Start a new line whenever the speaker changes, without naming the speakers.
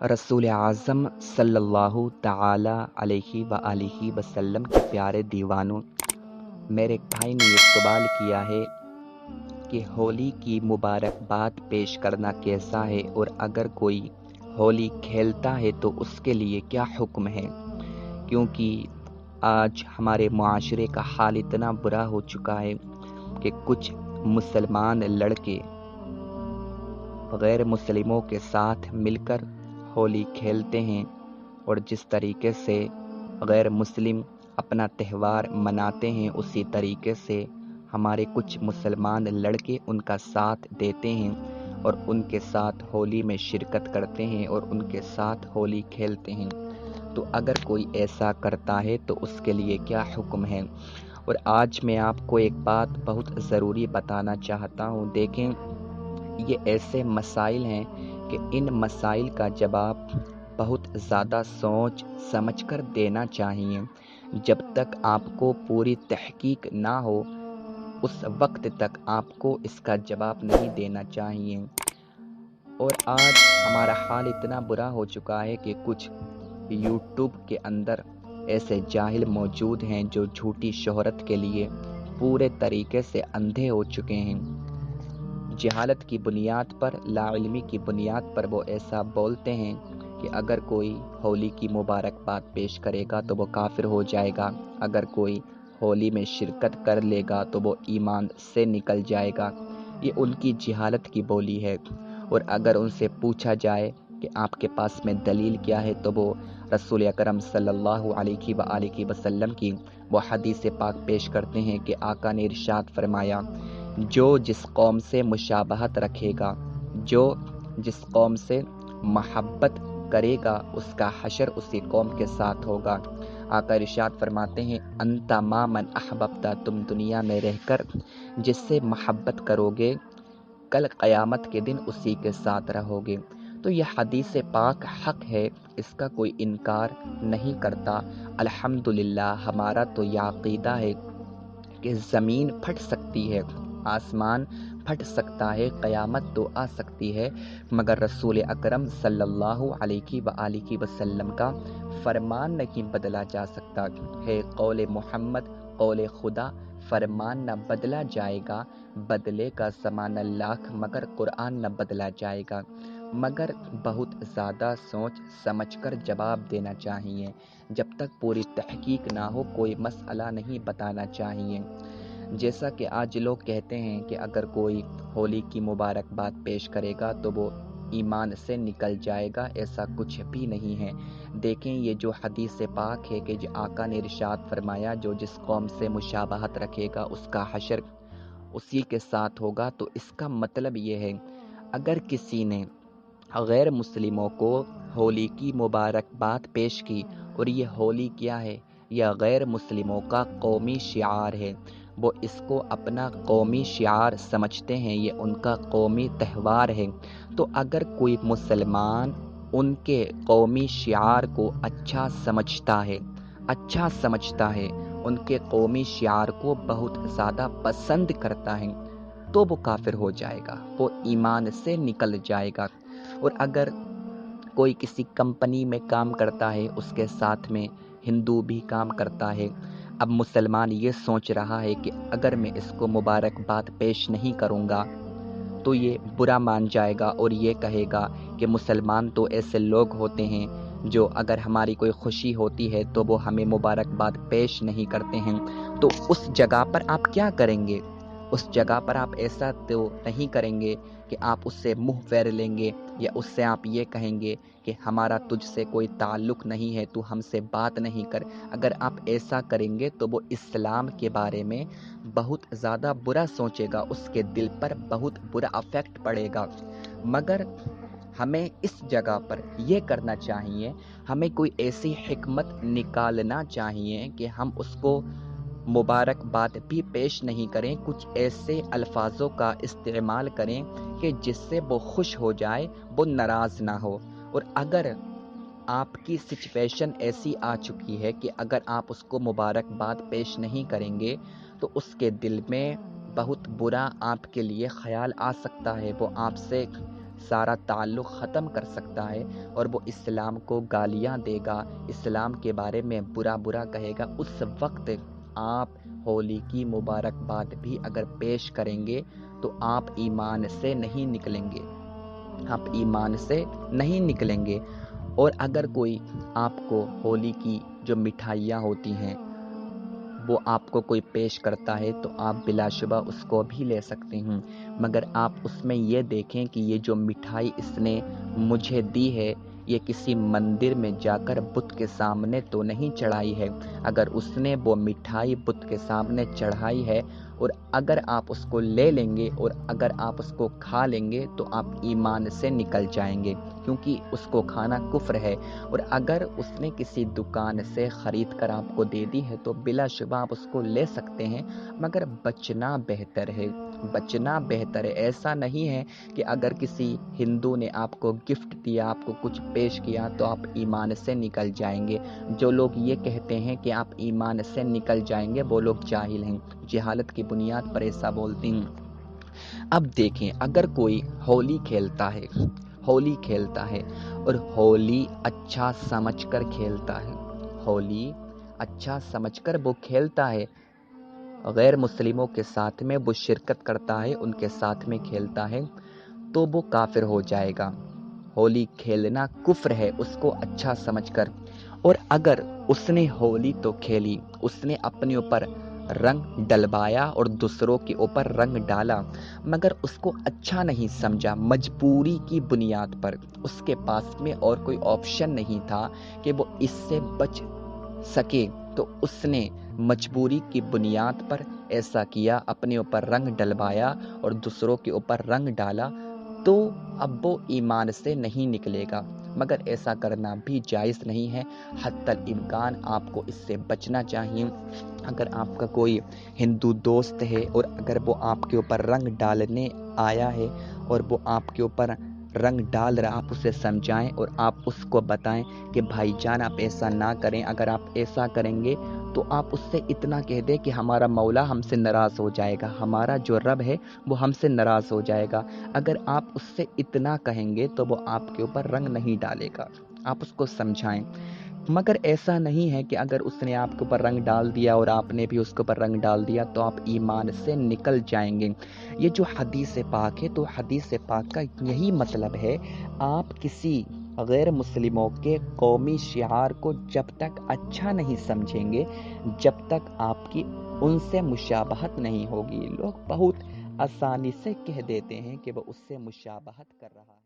रसूल आज़म सल्लल्लाहु ताला अलैहि व आलिहि वसल्लम के प्यारे दीवानों, मेरे एक भाई ने ये सवाल किया है कि होली की मुबारकबाद पेश करना कैसा है और अगर कोई होली खेलता है तो उसके लिए क्या हुक्म है। क्योंकि आज हमारे मुआशरे का हाल इतना बुरा हो चुका है कि कुछ मुसलमान लड़के गैर मुस्लिमों के साथ मिलकर होली खेलते हैं और जिस तरीके से गैर मुस्लिम अपना त्यौहार मनाते हैं उसी तरीके से हमारे कुछ मुसलमान लड़के उनका साथ देते हैं और उनके साथ होली में शिरकत करते हैं और उनके साथ होली खेलते हैं। तो अगर कोई ऐसा करता है तो उसके लिए क्या हुक्म है। और आज मैं आपको एक बात बहुत ज़रूरी बताना चाहता हूँ। देखें, ये ऐसे मसाइल हैं कि इन मसाइल का जवाब बहुत ज़्यादा सोच समझ कर देना चाहिए। जब तक आपको पूरी तहकीक ना हो उस वक्त तक आपको इसका जवाब नहीं देना चाहिए। और आज हमारा हाल इतना बुरा हो चुका है कि कुछ यूट्यूब के अंदर ऐसे जाहिल मौजूद हैं जो झूठी शोहरत के लिए पूरे तरीके से अंधे हो चुके हैं। जहालत की बुनियाद पर, लाइल्मी की बुनियाद पर वो ऐसा बोलते हैं कि अगर कोई होली की मुबारकबाद पेश करेगा तो वो काफिर हो जाएगा, अगर कोई होली में शिरकत कर लेगा तो वो ईमान से निकल जाएगा। ये उनकी जहालत की बोली है। और अगर उनसे पूछा जाए कि आपके पास में दलील क्या है तो वो रसूल अकरम सल्लल्लाहु अलैहि वसल्लम की वो हदीस पाक पेश करते हैं कि आका ने इरशाद फरमाया, जो जिस कौम से मुशाबहत रखेगा, जो जिस कौम से महब्बत करेगा उसका हशर उसी कौम के साथ होगा। आका इरशाद फरमाते हैं, अंता मा मन अहबब्ता, तुम दुनिया में रहकर जिससे महब्बत करोगे कल क़यामत के दिन उसी के साथ रहोगे। तो यह हदीस पाक हक है, इसका कोई इनकार नहीं करता। अल्हम्दुलिल्लाह, हमारा तो यह अक़ीदा है कि ज़मीन फट सकती है, आसमान फट सकता है, क़यामत तो आ सकती है, मगर रसूल अकरम सल्लल्लाहु अलैहि वसल्लम का फरमान नहीं बदला जा सकता है। कौले मोहम्मद, कौले खुदा, फरमान न बदला जाएगा, बदले का ज़माना लाख, मगर कुरान न बदला जाएगा। मगर बहुत ज़्यादा सोच समझकर जवाब देना चाहिए। जब तक पूरी तहकीक ना हो कोई मसला नहीं बताना चाहिए। जैसा कि आज लोग कहते हैं कि अगर कोई होली की मुबारकबाद पेश करेगा तो वो ईमान से निकल जाएगा, ऐसा कुछ भी नहीं है। देखें, ये जो हदीस पाक है कि जो आका ने इरशाद फरमाया, जो जिस कौम से मुशाबहत रखेगा उसका हशर उसी के साथ होगा, तो इसका मतलब ये है अगर किसी ने गैर मुस्लिमों को होली की मुबारकबाद पेश की, और ये होली क्या है, यह गैर मुस्लिमों का कौमी शिआर है, वो इसको अपना कौमी शिआर समझते हैं, ये उनका कौमी त्यौहार है। तो अगर कोई मुसलमान उनके कौमी शिआर को अच्छा समझता है, उनके कौमी शिआर को बहुत ज़्यादा पसंद करता है, तो वो काफिर हो जाएगा, वो ईमान से निकल जाएगा। और अगर कोई किसी कंपनी में काम करता है, उसके साथ में हिंदू भी काम करता है, अब मुसलमान ये सोच रहा है कि अगर मैं इसको मुबारकबाद पेश नहीं करूँगा तो ये बुरा मान जाएगा और ये कहेगा कि मुसलमान तो ऐसे लोग होते हैं जो अगर हमारी कोई खुशी होती है तो वो हमें मुबारकबाद पेश नहीं करते हैं। तो उस जगह पर आप क्या करेंगे? उस जगह पर आप ऐसा तो नहीं करेंगे कि आप उससे मुंह फेर लेंगे या उससे आप ये कहेंगे कि हमारा तुझसे कोई ताल्लुक़ नहीं है, तू हमसे बात नहीं कर। अगर आप ऐसा करेंगे तो वो इस्लाम के बारे में बहुत ज़्यादा बुरा सोचेगा, उसके दिल पर बहुत बुरा अफेक्ट पड़ेगा। मगर हमें इस जगह पर ये करना चाहिए, हमें कोई ऐसी हिकमत निकालना चाहिए कि हम उसको मुबारकबाद भी पेश नहीं करें, कुछ ऐसे अल्फाजों का इस्तेमाल करें कि जिससे वो खुश हो जाए, वो नाराज़ ना हो। और अगर आपकी सिचुएशन ऐसी आ चुकी है कि अगर आप उसको मुबारकबाद पेश नहीं करेंगे तो उसके दिल में बहुत बुरा आपके लिए ख्याल आ सकता है, वो आपसे سارا تعلق ختم کر سکتا ہے اور وہ اسلام کو گالیاں دے گا، اسلام کے بارے میں برا کہے گا، اس وقت آپ ہولی کی مبارکباد بھی اگر پیش کریں گے تو آپ ایمان سے نہیں نکلیں گے، آپ ایمان سے نہیں نکلیں گے۔ اور اگر کوئی آپ کو ہولی کی جو مٹھائیاں ہوتی ہیں وہ آپ کو کوئی پیش کرتا ہے تو آپ بلا شبہ اس کو بھی لے سکتے ہیں، مگر آپ اس میں یہ دیکھیں کہ یہ جو مٹھائی اس نے مجھے دی ہے یہ کسی مندر میں جا کر بت کے سامنے تو نہیں چڑھائی ہے۔ اگر اس نے وہ مٹھائی بت کے سامنے چڑھائی ہے اور اگر آپ اس کو لے لیں گے اور اگر آپ اس کو کھا لیں گے تو آپ ایمان سے نکل جائیں گے، کیونکہ اس کو کھانا کفر ہے۔ اور اگر اس نے کسی دکان سے خرید کر آپ کو دے دی ہے تو بلا شبہ آپ اس کو لے سکتے ہیں، مگر بچنا بہتر ہے، بچنا بہتر ہے۔ ایسا نہیں ہے کہ اگر کسی ہندو نے آپ کو گفٹ دیا، آپ کو کچھ پیش کیا تو آپ ایمان سے نکل جائیں گے۔ جو لوگ یہ کہتے ہیں کہ آپ ایمان سے نکل جائیں گے وہ لوگ جاہل ہیں، جہالت کی بنیاد پر ایسا بولتے ہیں۔ اب دیکھیں، اگر کوئی ہولی کھیلتا ہے اور ہولی اچھا سمجھ کر کھیلتا ہے، ہولی اچھا سمجھ کر وہ کھیلتا ہے، غیر مسلموں کے ساتھ میں وہ شرکت کرتا ہے، ان کے ساتھ میں کھیلتا ہے، تو وہ کافر ہو جائے گا۔ ہولی کھیلنا کفر ہے اس کو اچھا سمجھ کر۔ اور اگر اس نے ہولی تو کھیلی، اس نے اپنے اوپر رنگ ڈلوایا اور دوسروں کے اوپر رنگ ڈالا، مگر اس کو اچھا نہیں سمجھا، مجبوری کی بنیاد پر، اس کے پاس میں اور کوئی آپشن نہیں تھا کہ وہ اس سے بچ سکے، تو اس نے مجبوری کی بنیاد پر ایسا کیا، اپنے اوپر رنگ ڈلوایا اور دوسروں کے اوپر رنگ ڈالا، تو اب وہ ایمان سے نہیں نکلے گا، مگر ایسا کرنا بھی جائز نہیں ہے۔ حتی الامکان آپ کو اس سے بچنا چاہیے۔ اگر آپ کا کوئی ہندو دوست ہے اور اگر وہ آپ کے اوپر رنگ ڈالنے آیا ہے اور وہ آپ کے اوپر رنگ ڈال رہا، آپ اسے سمجھائیں اور آپ اس کو بتائیں کہ بھائی جان آپ ایسا نہ کریں، اگر آپ ایسا کریں گے تو آپ اس سے اتنا کہہ دیں کہ ہمارا مولا ہم سے ناراض ہو جائے گا، ہمارا جو رب ہے وہ ہم سے ناراض ہو جائے گا۔ اگر آپ اس سے اتنا کہیں گے تو وہ آپ کے اوپر رنگ نہیں ڈالے گا، آپ اس کو سمجھائیں۔ مگر ایسا نہیں ہے کہ اگر اس نے آپ کے اوپر رنگ ڈال دیا اور آپ نے بھی اس کے اوپر رنگ ڈال دیا تو آپ ایمان سے نکل جائیں گے۔ یہ جو حدیث پاک ہے تو حدیث پاک کا یہی مطلب ہے، آپ کسی غیر مسلموں کے قومی شعار کو جب تک اچھا نہیں سمجھیں گے، جب تک آپ کی ان سے مشابہت نہیں ہوگی۔ لوگ بہت آسانی سے کہہ دیتے ہیں کہ وہ اس سے مشابہت کر رہا ہے۔